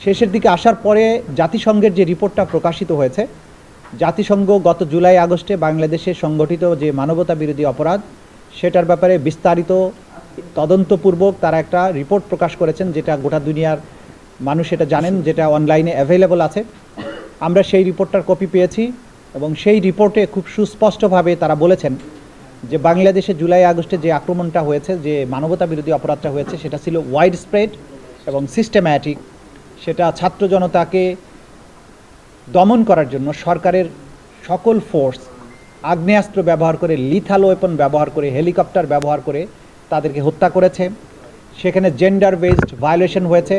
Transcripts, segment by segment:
শেষের দিকে আসার পরে জাতিসংঘের যে রিপোর্টটা প্রকাশিত হয়েছে, জাতিসংঘ গত জুলাই আগস্টে বাংলাদেশে সংগঠিত যে মানবতা বিরোধী অপরাধ সেটার ব্যাপারে বিস্তারিত তদন্তপূর্বক তারা একটা রিপোর্ট প্রকাশ করেছেন, যেটা গোটা দুনিয়ার মানুষ এটা জানেন, যেটা অনলাইনে অ্যাভেলেবল আছে। আমরা সেই রিপোর্টটার কপি পেয়েছি এবং সেই রিপোর্টে খুব সুস্পষ্টভাবে তারা বলেছেন যে বাংলাদেশে জুলাই আগস্টে যে আক্রমণটা হয়েছে, যে মানবতা বিরোধী অপরাধটা হয়েছে, সেটা ছিল ওয়াইড স্প্রেড এবং সিস্টেম্যাটিক। সেটা ছাত্র জনতাকে দমন করার জন্য সরকারের সকল ফোর্স আগ্নেয়াস্ত্র ব্যবহার করে, লিথাল ওয়েপন ব্যবহার করে, হেলিকপ্টার ব্যবহার করে তাদেরকে হত্যা করেছে। সেখানে জেন্ডার বেসড ভায়োলেশন হয়েছে,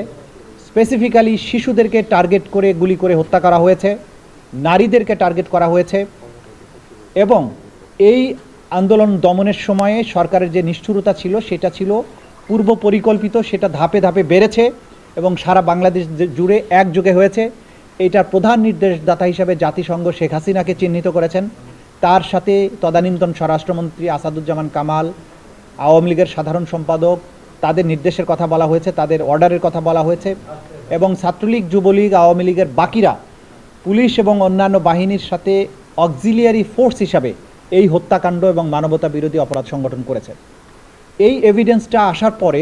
স্পেসিফিক্যালি শিশুদেরকে টার্গেট করে গুলি করে হত্যা করা হয়েছে, নারীদেরকে টার্গেট করা হয়েছে। এবং এই আন্দোলন দমনের সময়ে সরকারের যে নিষ্ঠুরতা ছিল সেটা ছিল পূর্ব পরিকল্পিত, সেটা ধাপে ধাপে বেড়েছে এবং সারা বাংলাদেশ জুড়ে একযোগে হয়েছে। এইটার প্রধান নির্দেশদাতা হিসাবে জাতিসংঘ শেখ হাসিনাকে চিহ্নিত করেছেন, তার সাথে তদানীন্তন স্বরাষ্ট্রমন্ত্রী আসাদুজ্জামান কামাল, আওয়ামী লীগের সাধারণ সম্পাদক, তাদের নির্দেশের কথা বলা হয়েছে, তাদের অর্ডারের কথা বলা হয়েছে। এবং ছাত্রলীগ, যুবলীগ, আওয়ামী লীগের বাকিরা পুলিশ এবং অন্যান্য বাহিনীর সাথে অক্সিলিয়ারি ফোর্স হিসাবে এই হত্যাকাণ্ড এবং মানবতা বিরোধী অপরাধ সংগঠন করেছে। এই এভিডেন্সটা আসার পরে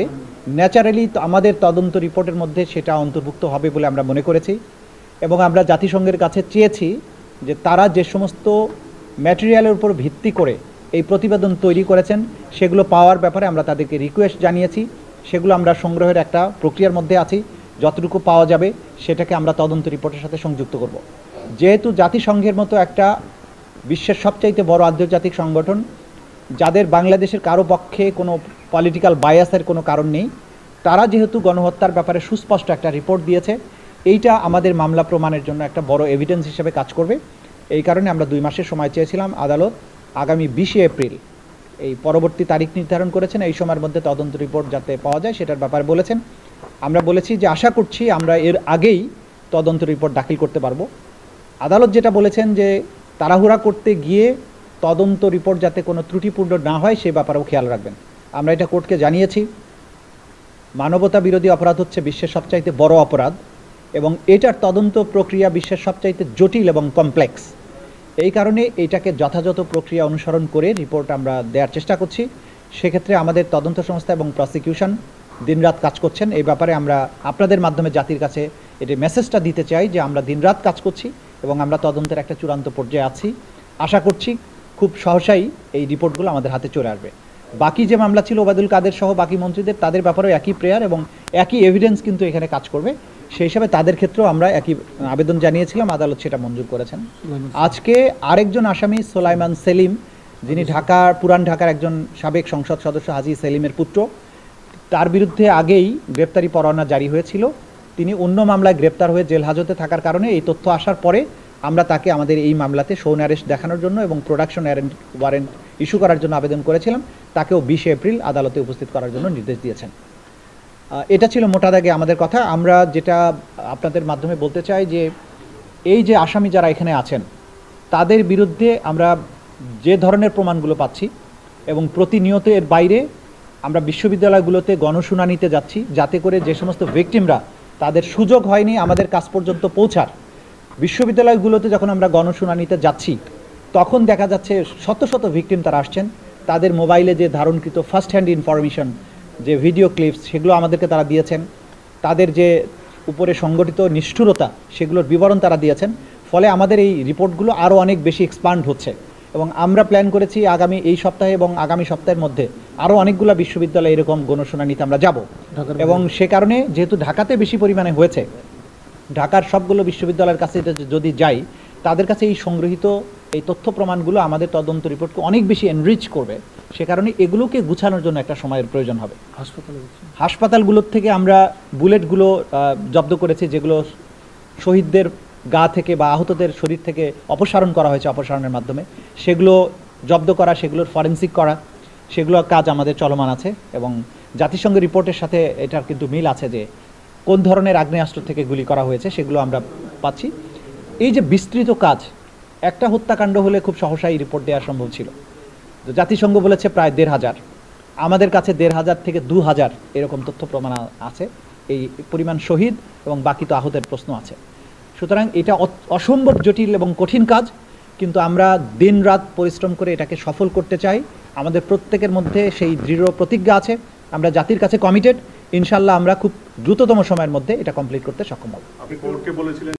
ন্যাচারালি আমাদের তদন্ত রিপোর্টের মধ্যে সেটা অন্তর্ভুক্ত হবে বলে আমরা মনে করেছি এবং আমরা জাতিসংঘের কাছে চেয়েছি যে তারা যে সমস্ত ম্যাটেরিয়ালের উপর ভিত্তি করে এই প্রতিবেদন তৈরি করেছেন সেগুলো পাওয়ার ব্যাপারে আমরা তাদেরকে রিকোয়েস্ট জানিয়েছি। সেগুলো আমরা সংগ্রহের একটা প্রক্রিয়ার মধ্যে আছি, যতটুকু পাওয়া যাবে সেটাকে আমরা তদন্ত রিপোর্টের সাথে সংযুক্ত করব। যেহেতু জাতিসংঘের মতো একটা বিশ্বের সবচাইতে বড় আন্তর্জাতিক সংগঠন, যাদের বাংলাদেশের কারো পক্ষে কোনো পলিটিক্যাল বায়াসের কোনো কারণ নেই, তারা যেহেতু গণহত্যার ব্যাপারে সুস্পষ্ট একটা রিপোর্ট দিয়েছে, এইটা আমাদের মামলা প্রমাণের জন্য একটা বড় এভিডেন্স হিসেবে কাজ করবে। এই কারণে আমরা 2 মাসের সময় চেয়েছিলাম। আদালত আগামী 20 এপ্রিল এই পরবর্তী তারিখ নির্ধারণ করেছেন, এই সময়ের মধ্যে তদন্ত রিপোর্ট যাতে পাওয়া যায় সেটার ব্যাপারে বলেছেন। আমরা বলেছি যে আশা করছি আমরা এর আগেই তদন্ত রিপোর্ট দাখিল করতে পারবো। আদালত যেটা বলেছেন যে তাড়াহুড়া করতে গিয়ে তদন্ত রিপোর্ট যাতে কোনো ত্রুটিপূর্ণ না হয় সে ব্যাপারেও খেয়াল রাখবেন। আমরা এটা কোর্টকে জানিয়েছি। মানবতা বিরোধী অপরাধ হচ্ছে বিশ্বের সবচাইতে বড় অপরাধ এবং এটার তদন্ত প্রক্রিয়া বিশ্বের সবচাইতে জটিল এবং কমপ্লেক্স। এই কারণে এইটাকে যথাযথ প্রক্রিয়া অনুসরণ করে রিপোর্ট আমরা দেওয়ার চেষ্টা করছি। সেক্ষেত্রে আমাদের তদন্ত সংস্থা এবং প্রসিকিউশন দিনরাত কাজ করছেন। এই ব্যাপারে আমরা আপনাদের মাধ্যমে জাতির কাছে এটি মেসেজটা দিতে চাই যে আমরা দিনরাত কাজ করছি এবং আমরা তদন্তের একটা চূড়ান্ত পর্যায়ে আছি। আশা করছি খুব সহসাই এই রিপোর্টগুলো আমাদের হাতে চলে আসবে। বাকি যে মামলা ছিল ওবায়দুল কাদের সহ বাকি মন্ত্রীদের, তাদের ব্যাপারেও একই প্রেয়ার এবং একই এভিডেন্স কিন্তু এখানে কাজ করবে। সেই হিসাবে তাদের ক্ষেত্রেও আমরা একই আবেদন জানিয়েছিলাম, আদালত সেটা মঞ্জুর করেছেন। আজকে আরেকজন আসামি সোলাইমান সেলিম, যিনি পুরান ঢাকার একজন সাবেক সংসদ সদস্য হাজী সেলিমের পুত্র, তার বিরুদ্ধে আগেই গ্রেপ্তারি পরোয়ানা জারি হয়েছিল। তিনি অন্য মামলায় গ্রেপ্তার হয়ে জেল হাজতে থাকার কারণে এই তথ্য আসার পরে আমরা তাকে আমাদের এই মামলাতে শোন অ্যারেস্ট দেখানোর জন্য এবং প্রোডাকশন ওয়ারেন্ট ইস্যু করার জন্য আবেদন করেছিলাম। তাকেও 20 এপ্রিল আদালতে উপস্থিত করার জন্য নির্দেশ দিয়েছেন। এটা ছিল মোটা দাগে আমাদের কথা। আমরা যেটা আপনাদের মাধ্যমে বলতে চাই যে এই যে আসামি যারা এখানে আছেন তাদের বিরুদ্ধে আমরা যে ধরনের প্রমাণগুলো পাচ্ছি এবং প্রতিনিয়ত এর বাইরে আমরা বিশ্ববিদ্যালয়গুলোতে গণশুনানিতে যাচ্ছি, যাতে করে যে সমস্ত ভিকটিমরা তাদের সুযোগ হয়নি আমাদের কাছ পর্যন্ত পৌঁছার, বিশ্ববিদ্যালয়গুলোতে যখন আমরা গণশুনানিতে যাচ্ছি তখন দেখা যাচ্ছে শত শত ভিকটিম তারা আসছেন। তাদের মোবাইলে যে ধারণকৃত ফার্স্ট হ্যান্ড ইনফরমেশন, যে ভিডিও ক্লিপস, সেগুলো আমাদেরকে তারা দিয়েছেন। তাদের যে উপরে সংগঠিত নিষ্ঠুরতা সেগুলোর বিবরণ তারা দিয়েছেন। ফলে আমাদের এই রিপোর্টগুলো আরও অনেক বেশি এক্সপান্ড হচ্ছে এবং আমরা প্ল্যান করেছি আগামী এই সপ্তাহে এবং আগামী সপ্তাহের মধ্যে আরও অনেকগুলো বিশ্ববিদ্যালয়ে এরকম গণশুনানিতে আমরা যাব। এবং সে কারণে যেহেতু ঢাকাতে বেশি পরিমাণে হয়েছে, ঢাকার সবগুলো বিশ্ববিদ্যালয়ের কাছে যদি যাই, তাদের কাছে এই সংগৃহীত এই তথ্য প্রমাণগুলো আমাদের তদন্ত রিপোর্টকে অনেক বেশি এনরিচ করবে। সে কারণে এগুলোকে গুছানোর জন্য একটা সময়ের প্রয়োজন হবে। হাসপাতালগুলোর থেকে আমরা বুলেটগুলো জব্দ করেছি, যেগুলো শহীদদের গা থেকে বা আহতদের শরীর থেকে অপসারণ করা হয়েছে অপসারণের মাধ্যমে, সেগুলো জব্দ করা, সেগুলোর ফরেন্সিক করা, সেগুলোর কাজ আমাদের চলমান আছে। এবং জাতিসংঘের রিপোর্টের সাথে এটার কিন্তু মিল আছে যে কোন ধরনের আগ্নেয়াস্ত্র থেকে গুলি করা হয়েছে সেগুলো আমরা পাচ্ছি। এই যে বিস্তৃত কাজ, একটা হত্যাকাণ্ড হলে খুব সহসাই রিপোর্ট দেওয়া সম্ভব ছিল। জাতিসংঘ বলেছে প্রায় 1500, আমাদের কাছে 1500 থেকে 2000 এরকম তথ্য প্রমাণ আছে। এই পরিমাণ শহীদ এবং বাকি তো আহতের প্রশ্ন আছে। সুতরাং এটা অসম্ভব জটিল এবং কঠিন কাজ, কিন্তু আমরা দিনরাত পরিশ্রম করে এটাকে সফল করতে চাই। আমাদের প্রত্যেকের মধ্যে সেই দৃঢ় প্রতিজ্ঞা আছে, আমরা জাতির কাছে কমিটেড। ইনশাল্লাহ আমরা খুব দ্রুততম সময়ের মধ্যে এটা কমপ্লিট করতে সক্ষম হব। আপনি কোর্টকে বলেছিলেন